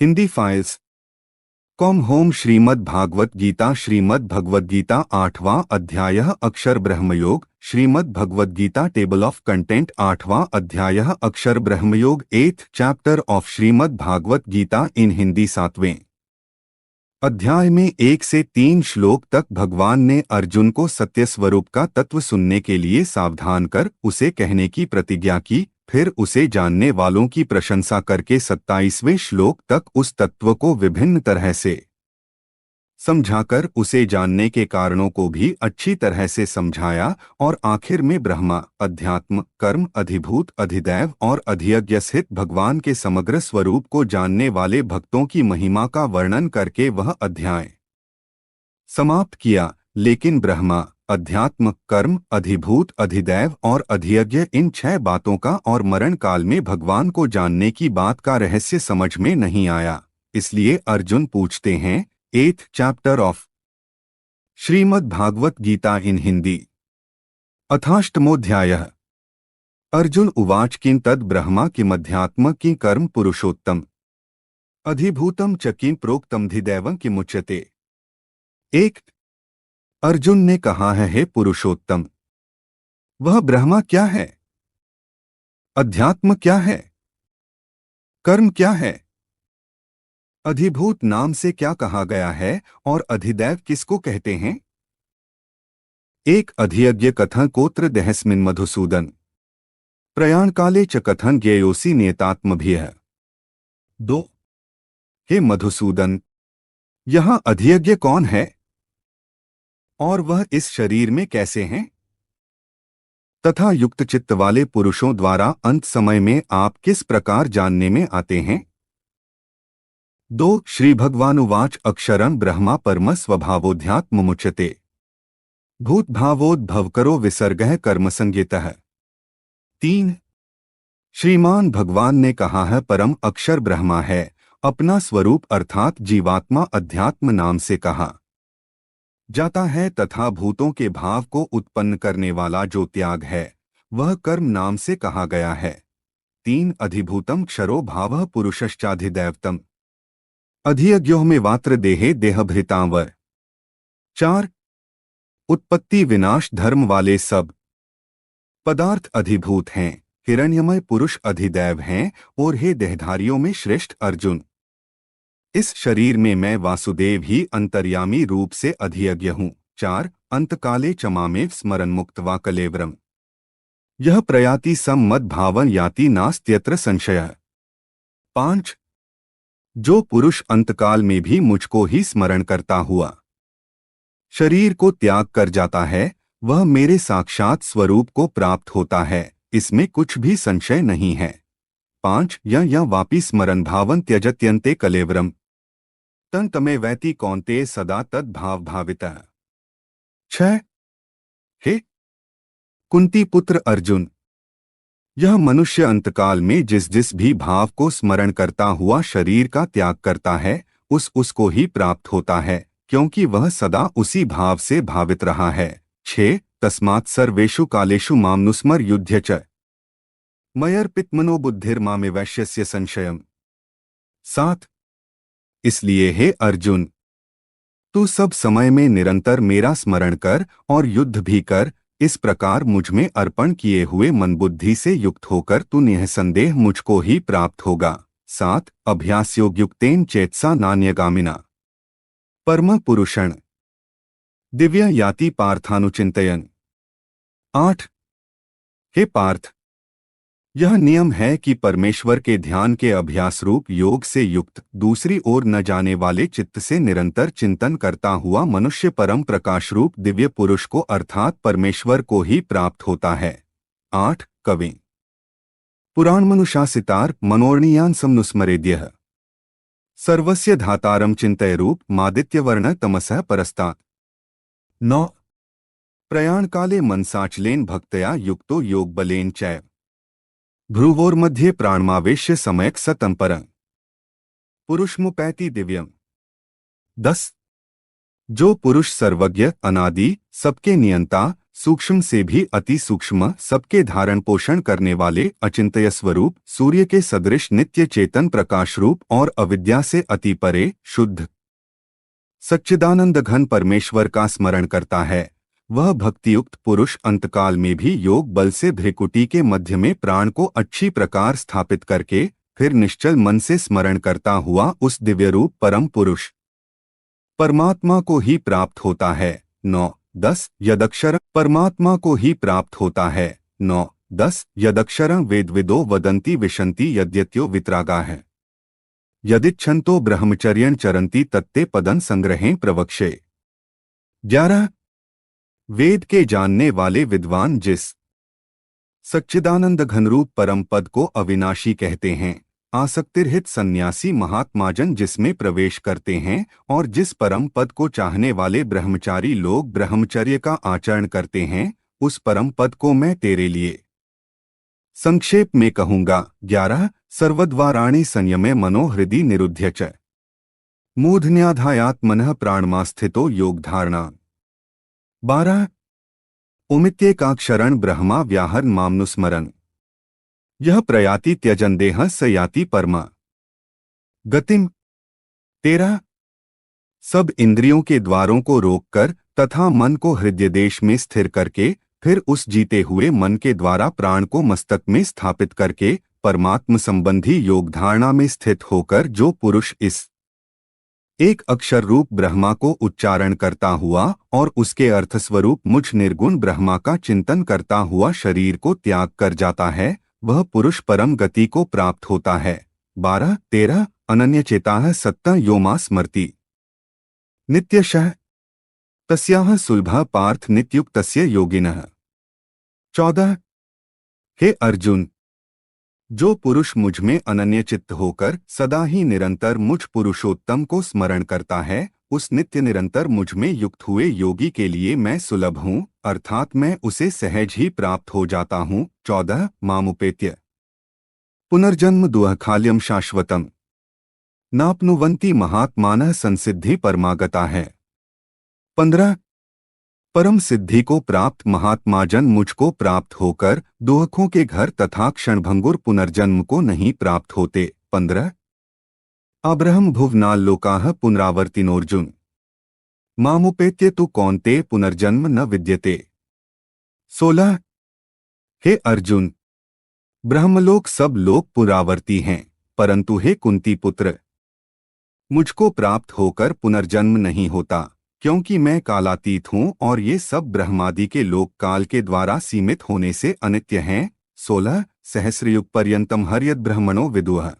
Hindi files com home Shrimad Bhagavad Gita 8वां अध्याय Akshar Brahmayog Shrimad Bhagavad Gita table of content 8वां अध्याय Akshar Brahmayog 8th chapter of Shrimad Bhagavad Gita in Hindi 7वें अध्याय में 1 से 3 श्लोक तक भगवान ने अर्जुन को सत्य स्वरूप का तत्व सुनने के लिए सावधान कर उसे कहने की प्रतिज्ञा की। फिर उसे जानने वालों की प्रशंसा करके 27वें श्लोक तक उस तत्व को विभिन्न तरह से समझाकर उसे जानने के कारणों को भी अच्छी तरह से समझाया और आखिर में ब्रह्मा, अध्यात्म, कर्म, अधिभूत, अधिदैव और अधियज्ञ स्थित भगवान के समग्र स्वरूप को जानने वाले भक्तों की महिमा का वर्णन करके वह अध्याय समाप्त किया। लेकिन ब्रह्मा, अध्यात्म, कर्म, अधिभूत, अधिदैव और अधियज्ञ इन 6 बातों का और मरण काल में भगवान को जानने की बात का रहस्य समझ में नहीं आया। इसलिए अर्जुन पूछते हैं 8th chapter of Shrimad Bhagavad Gita in Hindi अथाष्टमोऽध्यायः अर्जुन उवाच किं तद् ब्रह्मा किमध्यात्म किं कर्म पुरुषोत्तम अधिभूतम च किं प्रोक्तम धिदैवं किमुच्यते। 1 अर्जुन ने कहा है, हे पुरुषोत्तम, वह ब्रह्मा क्या है, अध्यात्म क्या है, कर्म क्या है, अधिभूत नाम से क्या कहा गया है और अधिदैव किसको कहते हैं। 1 अधियज्ञ कथन कोत्र देहस्मिन् मधुसूदन प्रयाण काले च कथन ज्ञेयोसि नियतात्मभिः। 2 हे मधुसूदन, यह अधियज्ञ कौन है और वह इस शरीर में कैसे हैं तथा युक्त चित्त वाले पुरुषों द्वारा अंत समय में आप किस प्रकार जानने में आते हैं। 2 श्री भगवानुवाच अक्षरं ब्रह्मा परम स्वभावोऽध्यात्ममुच्यते भूतभावोद्भवकरो विसर्गः कर्मसंज्ञितः। 3 श्रीमान भगवान ने कहा है, परम अक्षर ब्रह्मा है, अपना स्वरूप अर्थात जीवात्मा अध्यात्म नाम से कहा जाता है तथा भूतों के भाव को उत्पन्न करने वाला जो त्याग है वह कर्म नाम से कहा गया है। 3 अधिभूतम क्षरो भावः पुरुषश्चाधिदैवतम अधियज्ञो में वात्र देहे देहभृतांवर। 4 उत्पत्ति विनाश धर्म वाले सब पदार्थ अधिभूत हैं, हिरण्यमय पुरुष अधिदैव हैं और हे देहधारियों में श्रेष्ठ अर्जुन, इस शरीर में मैं वासुदेव ही अंतर्यामी रूप से अधियज्ञ हूँ। 4 अंतकाले चमामेव स्मरन मुक्त्वा कलेवरम यह प्रयाति सम मद भावन याति नास्त्यत्र संशयः। 5 जो पुरुष अंतकाल में भी मुझको ही स्मरण करता हुआ शरीर को त्याग कर जाता है वह मेरे साक्षात स्वरूप को प्राप्त होता है, इसमें कुछ भी संशय नहीं है। 5 यह वापी स्मरण भावन त्यजत्यन्ते कलेवरम तन तमे वैति कौन्ते सदा तद भाव भावितः। 6 हे कुंती पुत्र अर्जुन, यह मनुष्य अंतकाल में जिस भी भाव को स्मरण करता हुआ शरीर का त्याग करता है उसको ही प्राप्त होता है, क्योंकि वह सदा उसी भाव से भावित रहा है। 6 तस्मात् सर्वेषु कालेषु मामनुस्मर युध्य च मयर्पितमनो बुद्धिर्मामे वैश्यस्य संशयम्। 7 इसलिए हे अर्जुन, तू सब समय में निरंतर मेरा स्मरण कर और युद्ध भी कर, इस प्रकार मुझ में अर्पण किए हुए मन बुद्धि से युक्त होकर तू निःसंदेह मुझको ही प्राप्त होगा। 7 अभ्यासयोग्युक्तेन चेतसा नान्यगामिना परम पुरुषं दिव्य याति पार्थानुचिंतयन्। 8 हे पार्थ, यह नियम है कि परमेश्वर के ध्यान के अभ्यास रूप योग से युक्त दूसरी ओर न जाने वाले चित्त से निरंतर चिंतन करता हुआ मनुष्य परम प्रकाश रूप दिव्य पुरुष को अर्थात परमेश्वर को ही प्राप्त होता है। 8 कवि पुराणमनुशासितार मनोर्णीयान समनुस्मरेद्यः सर्वस्य धातारम चिंतयरूप मादित्यवर्ण तमसः परस्तात्। 9 प्रयाण काले मनसाचलेन भक्तया युक्तो योग बलेन चैव भ्रुवोर्मध्ये प्राणमावेश्य समयक सतंपरं पुरुषमुपैति दिव्यम। 10 जो पुरुष सर्वज्ञ, अनादि, सबके नियंता, सूक्ष्म से भी अति सूक्ष्म, सबके धारण पोषण करने वाले अचिंत्य स्वरूप, सूर्य के सदृश नित्य चेतन प्रकाश रूप और अविद्या से अति परे शुद्ध सच्चिदानंद घन परमेश्वर का स्मरण करता है, वह भक्तियुक्त पुरुष अंतकाल में भी योग बल से भ्रिकुटी के मध्य में प्राण को अच्छी प्रकार स्थापित करके फिर निश्चल मन से स्मरण करता हुआ उस दिव्य रूप परम पुरुष परमात्मा को ही प्राप्त होता है। 9-10 यदक्षर परमात्मा को ही प्राप्त होता है। 9-10 यदक्षर वेदविदो वदंती विशंति यद्यत्यो वित्रागा है यदिच्छन्तो ब्रह्मचर्यं चरन्ति तत्ते पदं संग्रहें प्रवक्षे। 11 वेद के जानने वाले विद्वान जिस सच्चिदानंद घनरूप परम पद को अविनाशी कहते हैं, आसक्तिरहित सन्यासी महात्माजन जिसमें प्रवेश करते हैं और जिस परम पद को चाहने वाले ब्रह्मचारी लोग ब्रह्मचर्य का आचरण करते हैं, उस परम पद को मैं तेरे लिए संक्षेप में कहूंगा। 11 सर्वद्वाराणि संयमे मनो हृदि निरुध्य च मूर्धन्याधायात्मनः प्राणमास्थितो योगधारणा। 12 उमित्येकाक्षरं ब्रह्मा व्याहरन् मामनुस्मरन् यह प्रयाति त्यजन देह स याति परमा गतिम। 13 सब इंद्रियों के द्वारों को रोककर तथा मन को हृदय देश में स्थिर करके फिर उस जीते हुए मन के द्वारा प्राण को मस्तक में स्थापित करके परमात्म संबंधी योग धारणा में स्थित होकर जो पुरुष इस एक अक्षर रूप ब्रह्मा को उच्चारण करता हुआ और उसके अर्थ स्वरूप मुझ निर्गुण ब्रह्मा का चिंतन करता हुआ शरीर को त्याग कर जाता है, वह पुरुष परम गति को प्राप्त होता है। 12-13 अनन्यचेताः सत्तं यो मां स्मरति नित्यशः तस्याः सुलभः पार्थ नित्युक्तस्य योगिनः। 14 हे अर्जुन, जो पुरुष मुझ में अनन्यचित्त होकर सदा ही निरंतर मुझ पुरुषोत्तम को स्मरण करता है, उस नित्य निरंतर मुझ में युक्त हुए योगी के लिए मैं सुलभ हूँ, अर्थात मैं उसे सहज ही प्राप्त हो जाता हूँ। 14 मामुपेत्य पुनर्जन्म दुःखालयं शाश्वतम् नाप्नुवन्ति महात्मानः संसिद्धि परमागता है। 15 परम सिद्धि को प्राप्त महात्माजन मुझको प्राप्त होकर दुखों के घर तथा क्षणभंगुर पुनर्जन्म को नहीं प्राप्त होते। 15 अब्रह्म भुवनाल्लोकाः पुनरावर्तिनोर्जुन मामुपेत्य तु कौन्ते पुनर्जन्म न विद्यते। 16 हे अर्जुन, ब्रह्मलोक सब लोग पुनरावर्ती हैं, परंतु हे कुंती पुत्र, मुझको प्राप्त होकर पुनर्जन्म नहीं होता, क्योंकि मैं कालातीत हूँ और ये सब ब्रह्मादि के लोक काल के द्वारा सीमित होने से अनित्य हैं। 16 सहस्रयुग पर्यंतम हर्यद ब्रह्मणो विदुः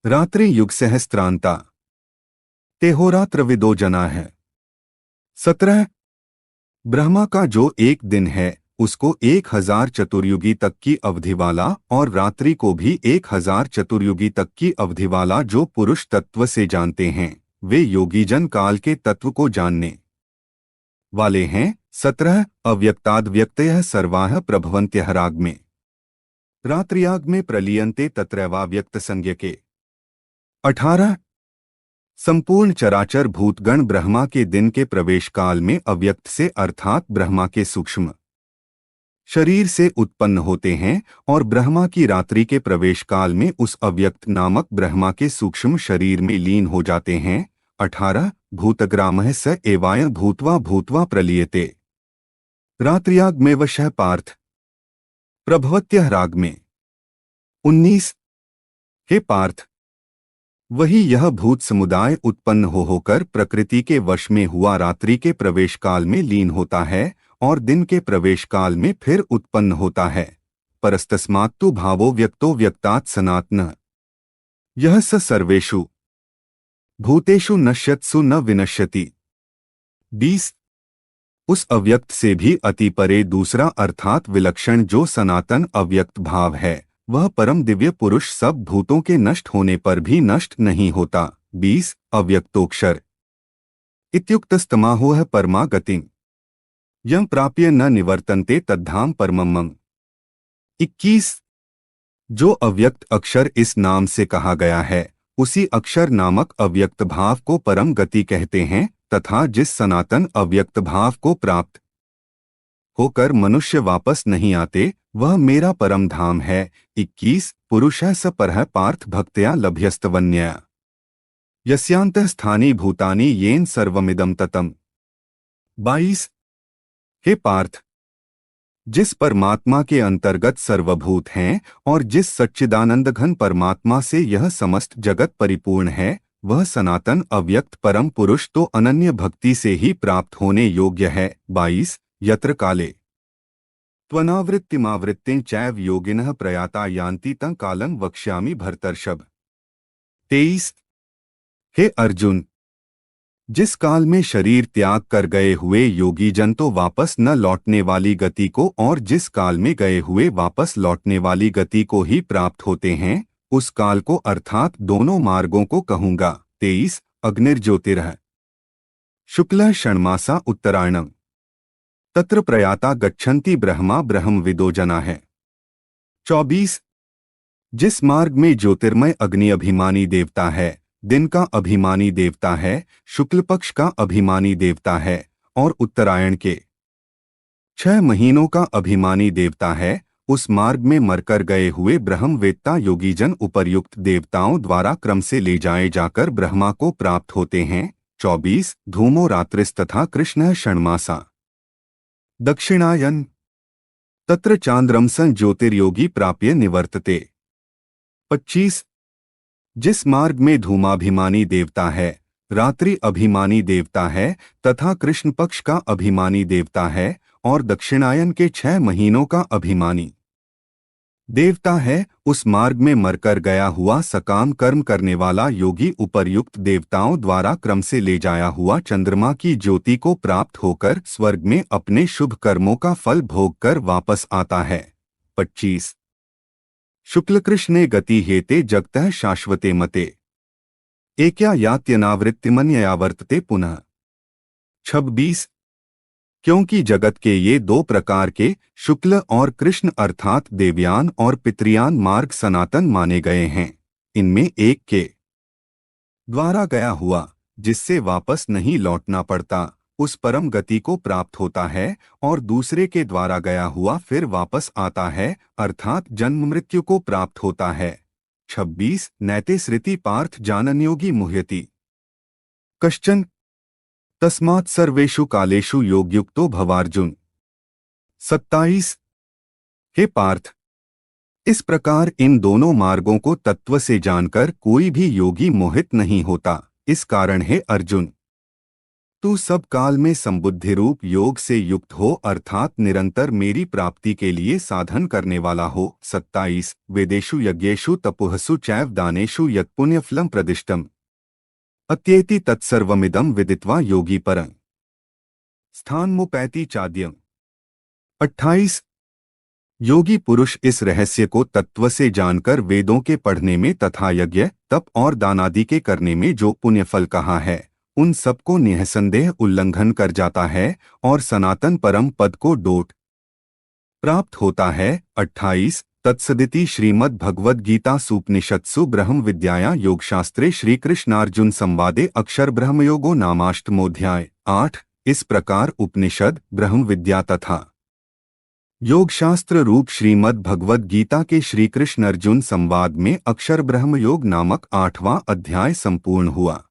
रात्रि युग सहस्त्रांता तेहोरात्र विदो जना है। 17 ब्रह्मा का जो एक दिन है उसको 1000 चतुर्युगी तक की अवधि वाला और रात्रि को भी 1000 चतुर्युगी तक की अवधि वाला जो पुरुष तत्व से जानते हैं, वे योगीजन काल के तत्व को जानने वाले हैं। 17 अव्यक्ताद् व्यक्तयः सर्वाः प्रभवन्त्यः राग में रात्रियाग में प्रलीयन्ते तत्रैवाव्यक्त संज्ञके। 18 संपूर्ण चराचर भूतगण ब्रह्मा के दिन के प्रवेश काल में अव्यक्त से अर्थात ब्रह्मा के सूक्ष्म शरीर से उत्पन्न होते हैं और ब्रह्मा की रात्रि के प्रवेश काल में उस अव्यक्त नामक ब्रह्मा के सूक्ष्म शरीर में लीन हो जाते हैं। 18 भूतग्रामः स एवायं भूत्वा भूत्वा प्रलीयते रात्रियाग में वशः पार्थ प्रभवत्यः राग में। 19 हे पार्थ, वही यह भूत समुदाय उत्पन्न होकर प्रकृति के वश में हुआ रात्रि के प्रवेश काल में लीन होता है और दिन के प्रवेश काल में फिर उत्पन्न होता है। परस्तस्मात्तु भावो व्यक्तो व्यक्तात् सनातनः यह स सर्वेषु भूतेषु नश्यत्सु न विनश्यति। 20 उस अव्यक्त से भी अति परे दूसरा अर्थात विलक्षण जो सनातन अव्यक्त भाव है, वह परम दिव्य पुरुष सब भूतों के नष्ट होने पर भी नष्ट नहीं होता। 20 अव्यक्तोक्षर इत्युक्तस्तमाहोह परमा गतिम् यं प्राप्य न निवर्तन्ते तद्धाम परमम्। 21 जो अव्यक्त अक्षर इस नाम से कहा गया है, उसी अक्षर नामक अव्यक्त भाव को परम गति कहते हैं तथा जिस सनातन अव्यक्त भाव को प्राप्त होकर मनुष्य वापस नहीं आते, वह मेरा परम धाम है। 21 पुरुषः स परः पार्थ भक्त्या लभ्यस्तवन्यया यस्यांतः स्थानी भूतानि येन सर्वमिदं ततम्। 22 हे पार्थ, जिस परमात्मा के अंतर्गत सर्वभूत हैं और जिस सच्चिदानंद घन परमात्मा से यह समस्त जगत परिपूर्ण है, वह सनातन अव्यक्त परम पुरुष तो अनन्य भक्ति से ही प्राप्त होने योग्य है। 22 यत्र काले त्वनावृत्तिमावृत्तिं चैव योगिनः प्रयाता यान्ति तं कालं वक्ष्यामि भरतर्षभ। 23 हे अर्जुन, जिस काल में शरीर त्याग कर गए हुए योगी जन तो वापस न लौटने वाली गति को और जिस काल में गए हुए वापस लौटने वाली गति को ही प्राप्त होते हैं, उस काल को अर्थात दोनों मार्गों को कहूंगा। 23 अग्निर्ज्योतिरः शुक्लः षण्मासा उत्तरायणम् तत्र प्रयाता गच्छन्ति ब्रह्मा ब्रह्मविदो जना है। 24 जिस मार्ग में ज्योतिर्मय अग्नि अभिमानी देवता है, दिन का अभिमानी देवता है, शुक्ल पक्ष का अभिमानी देवता है और उत्तरायण के 6 महीनों का अभिमानी देवता है, उस मार्ग में मरकर गए हुए ब्रह्मवेत्ता योगीजन उपर्युक्त देवताओं द्वारा क्रम से ले जाए जाकर ब्रह्मा को प्राप्त होते हैं। 24 धूमो रात्रिस तथा कृष्णः षण्मासा दक्षिणायन तत्र चांद्रमसं ज्योतिर्योगी प्राप्य निवर्तते। 25 जिस मार्ग में धूमाभिमानी देवता है, रात्रि अभिमानी देवता है तथा कृष्ण पक्ष का अभिमानी देवता है और दक्षिणायन के 6 महीनों का अभिमानी देवता है, उस मार्ग में मरकर गया हुआ सकाम कर्म करने वाला योगी उपर्युक्त देवताओं द्वारा क्रम से ले जाया हुआ चंद्रमा की ज्योति को प्राप्त होकर स्वर्ग में अपने शुभ कर्मों का फल भोग कर वापस आता है। 25 शुक्लकृष्णे गति हेते जगतः शाश्वते मते एक्या यात्यनावृत्तिमन्यया वर्तते पुनः। 26 क्योंकि जगत के ये 2 प्रकार के शुक्ल और कृष्ण अर्थात देवयान और पितृयान मार्ग सनातन माने गए हैं। इनमें एक के द्वारा गया हुआ जिससे वापस नहीं लौटना पड़ता, उस परम गति को प्राप्त होता है और दूसरे के द्वारा गया हुआ फिर वापस आता है अर्थात जन्म मृत्यु को प्राप्त होता है। 26 नैते सृति पार्थ जानन्योगी मुह्यति कश्चन तस्मात् सर्वेषु कालेषु योगयुक्तो भवार्जुन। 27 हे पार्थ, इस प्रकार इन दोनों मार्गों को तत्व से जानकर कोई भी योगी मोहित नहीं होता। इस कारण हे अर्जुन, तू सब काल में संबुद्धि रूप योग से युक्त हो अर्थात निरंतर मेरी प्राप्ति के लिए साधन करने वाला हो। 27 वेदेषु यज्ञेषु तपोहसु चैव दानेषु यत् पुण्यफलं प्रदिष्टम् अत्येति तत्सर्वमिदं विदित्वा योगी परं स्थानमुपैति चाद्यम्। 28 योगी पुरुष इस रहस्य को तत्व से जानकर वेदों के पढ़ने में तथा यज्ञ तप और दानादि के करने में जो पुण्यफल कहा है, उन सबको निःसंदेह उल्लंघन कर जाता है और सनातन परम पद को डोट प्राप्त होता है। 28 तत्सदिति श्रीमद् भगवद गीता सूपनिषत्सु ब्रह्म विद्याया योगशास्त्रे श्री कृष्णार्जुन संवादे अक्षर ब्रह्मयोगो नामाष्टमोध्याय। 8 इस प्रकार उपनिषद ब्रह्म विद्या तथा योगशास्त्र रूप श्रीमद् भगवद गीता के श्री कृष्ण अर्जुन संवाद में अक्षर ब्रह्मयोग नामक 8वां अध्याय संपूर्ण हुआ।